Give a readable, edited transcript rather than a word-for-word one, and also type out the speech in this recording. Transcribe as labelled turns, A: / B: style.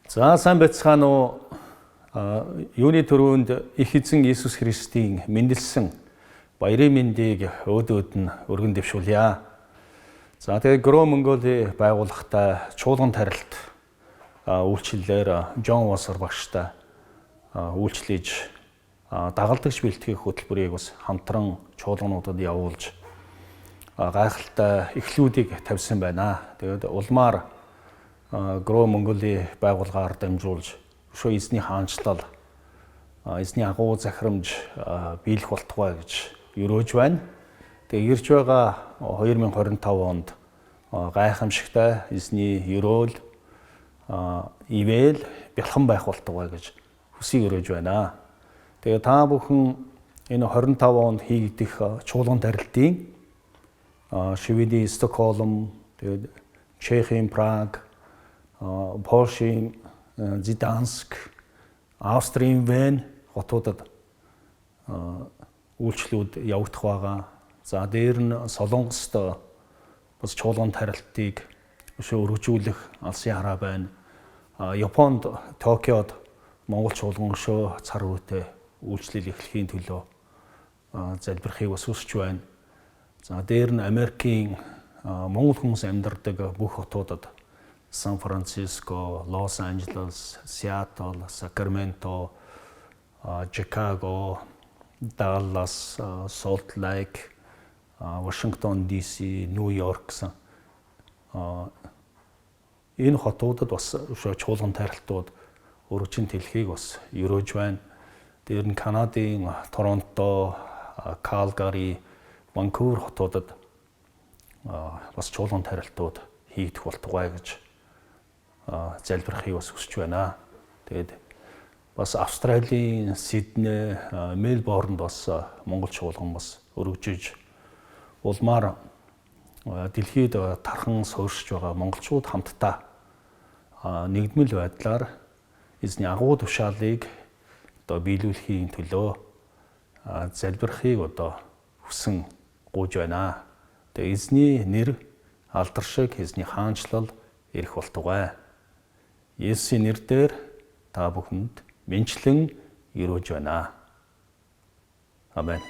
A: За сайн байцгаана уу? Юуны төрөнд их эзэн Иесус Христийн мэндэлсэн баярын мэндийг өөдөөд нь өргөн дэвшүүлье. За тэгээд Grow Mongolia байгууллагатай чуулган тарилт үйлчлэлээр Жон Восер багштай үйлчлэж дагалдагч бэлтгэх хөтөлбөрийг бас хамтран чуулгануудад явуулж гайхалтай эхлүүдийг тавьсан байна. Тэгээд улмаар Grow Mongolia байгууллагаар дамжуулж өшөө эзний хаанчлал, эзний агуу захирамж биелэх болтугай гэж өрөөж байна. Тэгээ ирж байгаа 2025 онд гайхамшигтай эзний өрөөл, ивэл бэлхэн байх болтугай гэж хүсийг өрөөж байна. Тэгээ та бүхэн энэ 25 онд хийгдэх чуулган тарилтын Шведийн Стокгольм, тэгээд Чехийн Праг, Польшийн Зиданск, Австрийн Вен хотуудад үйлчлүүд явагдах байгаа. За дээр нь Солонгост бас чуулган тарилтыг өшөө өргөжүүлэх алсын хараа байна. Японд Токиод Монгол чуулган өшөө цар хүрээтэй үйлчлэл эхлэхийн төлөө залбирахыг бас хүсэж байна. За дээр нь Америкийн монгол хүмүүс амьдардаг бүх хотуудад Сан Франциско, Лос Анжелес, Сиэтл, Сакраменто, Чикаго, Даллас, Солт Лейк, Вашингтон ДС, Нью-Йорк энэ хотуудад бас чуулган тарилтууд өргөжин тэлхийг бас өрөөж байна. Дээр нь Канадын Торонто, Калгари, Ванкувер хотуудад бас чуулган тарилтууд хийгдэх болтугай гэж залбирахыг бас хүсэж байна. Тэгээд бас Австралийн Сидней, Мельбурнд бас монгол чуулган бас өргөжиж улмаар дэлхийд тархан суурьшиж байгаа монголчууд хамтдаа нэгдмэл байдлаар эзний агуу тушаалыг биелүүлэхийн төлөө залбирахыг хүсэн гуйж байна. Тэгээд эзний нэр алдаршиг, эзний хаанчлал ирэх болтугай. Есүсийн нэрээр та бүхэнд мэнчлэн өрөөж байна. Амен.